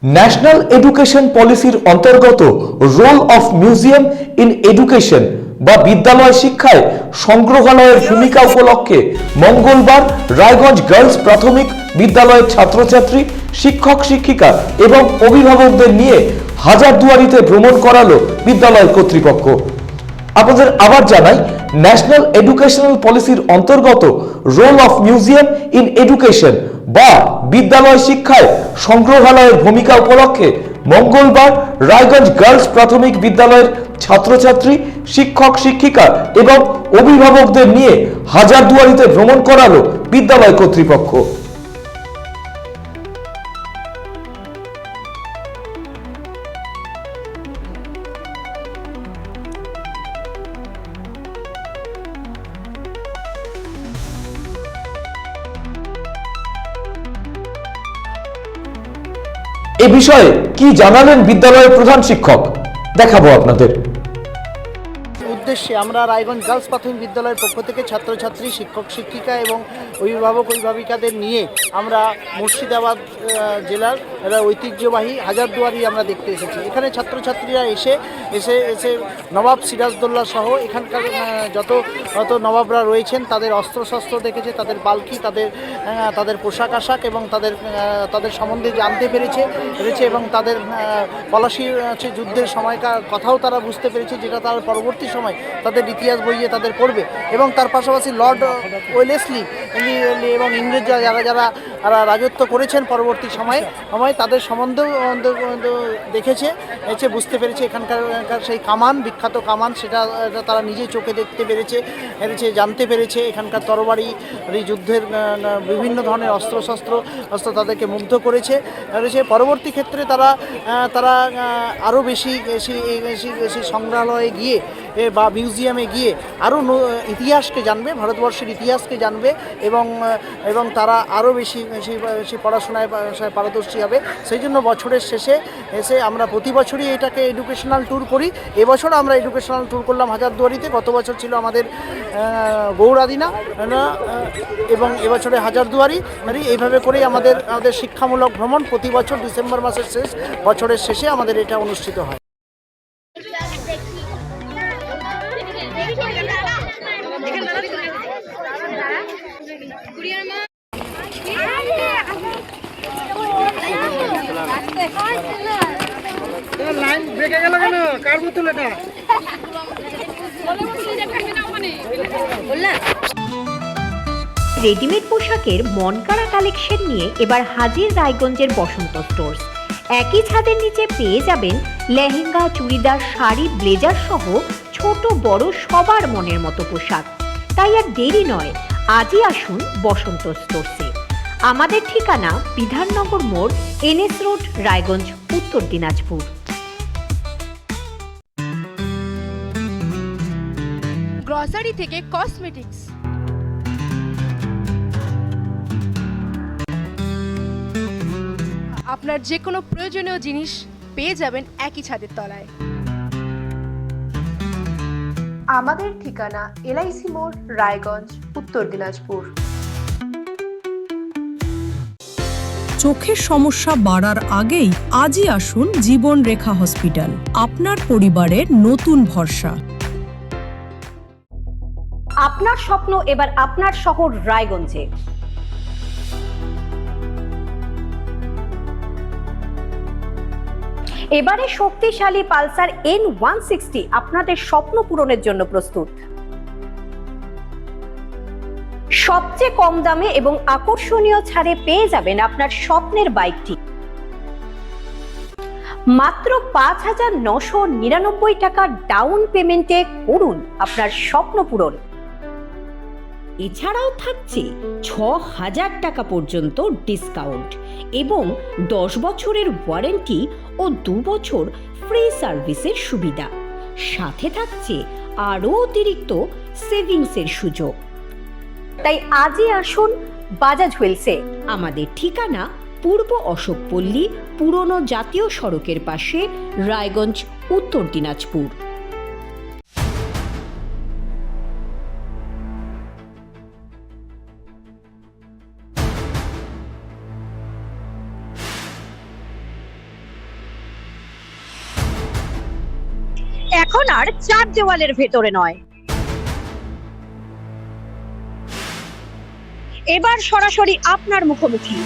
National education পলিসির অন্তর্গত role of museum in education বা বিদ্যালয় শিক্ষায় সংগ্রহালয়ের ভূমিকা উপলক্ষে মঙ্গলবার রায়গঞ্জ গার্লস প্রাথমিক বিদ্যালয়ের ছাত্রছাত্রী, শিক্ষক শিক্ষিকা এবং অভিভাবকদের নিয়ে হাজারদুয়ারিতে ভ্রমণ করালো বিদ্যালয় কর্তৃপক্ষ। আপনাদের আবার জানাই, ন্যাশনাল এডুকেশনাল পলিসির অন্তর্গত role of museum in education বা বিদ্যালয় শিক্ষায় সংগ্রহালয়ের ভূমিকা উপলক্ষে মঙ্গলবার রায়গঞ্জ গার্লস প্রাথমিক বিদ্যালয়ের ছাত্রছাত্রী, শিক্ষক শিক্ষিকা এবং অভিভাবকদের নিয়ে হাজারদুয়ারিতে ভ্রমণ করালো বিদ্যালয় কর্তৃপক্ষ। এ বিষয়ে কি জানালেন বিদ্যালয়ের প্রধান শিক্ষক, দেখাবো আপনাদের। উদ্দেশ্যে আমরা রায়গঞ্জ গার্লস প্রাথমিক বিদ্যালয়ের পক্ষ থেকে ছাত্রছাত্রী, শিক্ষক শিক্ষিকা এবং অভিভাবিকাদের নিয়ে আমরা মুর্শিদাবাদ জেলার ঐতিহ্যবাহী হাজারদুয়ারি আমরা দেখতে এসেছি। এখানে ছাত্রছাত্রীরা এসে নবাব সিরাজদৌল্লা সহ এখানকার যত নবাবরা রয়েছেন তাদের অস্ত্রশস্ত্র দেখেছে, তাদের পালকি, তাদের পোশাক আশাক এবং তাদের সম্বন্ধে জানতে পেরেছে এবং তাদের পলাশির যুদ্ধের সময়কার কথাও তারা বুঝতে পেরেছে, যেটা তার পরবর্তী সময় তাদের ইতিহাস বইয়ে তাদের পড়বে। এবং তার পাশাপাশি লর্ড ওয়েলেসলি এবং ইংরেজরা যারা রাজত্ব করেছেন পরবর্তী সময়ে তাদের সম্বন্ধেও দেখেছে, বুঝতে পেরেছে। এখানকার সেই কামান, বিখ্যাত কামান, সেটা তারা নিজে চোখে দেখতে পেরেছে, জানতে পেরেছে। এখানকার তরবারি যুদ্ধের বিভিন্ন ধরনের অস্ত্র তাদেরকে মুগ্ধ করেছে। পরবর্তী ক্ষেত্রে তারা আরও বেশি সংগ্রহালয়ে গিয়ে বা মিউজিয়ামে গিয়ে আরও ইতিহাসকে জানবে, ভারতবর্ষের ইতিহাসকে জানবে এবং তারা আরও বেশি পড়াশোনায় পারদর্শী হবে। সেই জন্য বছরের শেষে এসে আমরা প্রতি বছরই এটাকে এডুকেশনাল ট্যুর করি। এবছর আমরা এডুকেশনাল ট্যুর করলাম হাজারদুয়ারিতে। গত বছর ছিল আমাদের গৌরাদিনা এবং এবছরে হাজারদুয়ারি। এইভাবে করেই আমাদের শিক্ষামূলক ভ্রমণ প্রতি বছর ডিসেম্বর মাসের বছরের শেষে আমাদের এটা অনুষ্ঠিত হয়। লাইন ব্রেকে গেল কেন? কার বোতল এটা? রেডিমেড পোশাকের মনকাড়া কালেকশন নিয়ে এবার হাজির রায়গঞ্জের বসন্ত স্টোর্স। একই ছাদের নিচে পেয়ে যাবেন লেহেঙ্গা, চুড়িদার, শাড়ি, ব্লেজার সহ ছোট বড় সবার মনের মতো পোশাক। তাই আর দেরি নয়, আজই আসুন বসন্ত স্টোর্সে। আমাদের ঠিকানা বিধাননগর মোড়, NS রোড, রায়গঞ্জ, উত্তর দিনাজপুর। গ্রসারি থেকে কসমেটিক্স, আপনার যে কোনো প্রয়োজনীয় জিনিস পেয়ে যাবেন একই ছাদের তলায়। আমাদের ঠিকানা LIC মোড়, রায়গঞ্জ, উত্তর দিনাজপুর। চোখের সমস্যা বাড়ার আগেই আজই আসুন জীবন রেখা হসপিটাল, আপনার পরিবারের নতুন ভরসা। আপনার স্বপ্ন এবার আপনার শহর রায়গঞ্জে। এবারে শক্তিশালী পালসার N160 আপনাদের স্বপ্ন পূরণের জন্য প্রস্তুত। সবচেয়ে কম দামে এবং আকর্ষণীয় ছাড়ে পেয়ে যাবেন আপনার স্বপ্নের বাইকটি। মাত্র 5,999 টাকা ডাউন পেমেন্টে করুন আপনার স্বপ্ন পূরণ। এছাড়াও থাকছে 6,000 টাকা পর্যন্ত ডিসকাউন্ট এবং 10 বছরের ওয়ারেন্টি ও 2 বছর ফ্রি সার্ভিসের সুবিধা। সাথে থাকছে আরও অতিরিক্ত সেভিংসের সুযোগ। তাই আজই আসুন বাজাজ হুইলসে। আমাদের ঠিকানা পূর্ব অশোকপল্লী, পুরনো জাতীয় সড়কের পাশে, রায়গঞ্জ, উত্তর দিনাজপুর। এখন আর চার দেওয়ালের ভেতরে নয়, এবার সরাসরি আপনার মুখোমুখি।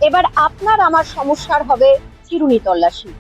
এবার আপনার আমার সমস্যার হবে চিরুনি তল্লাশি।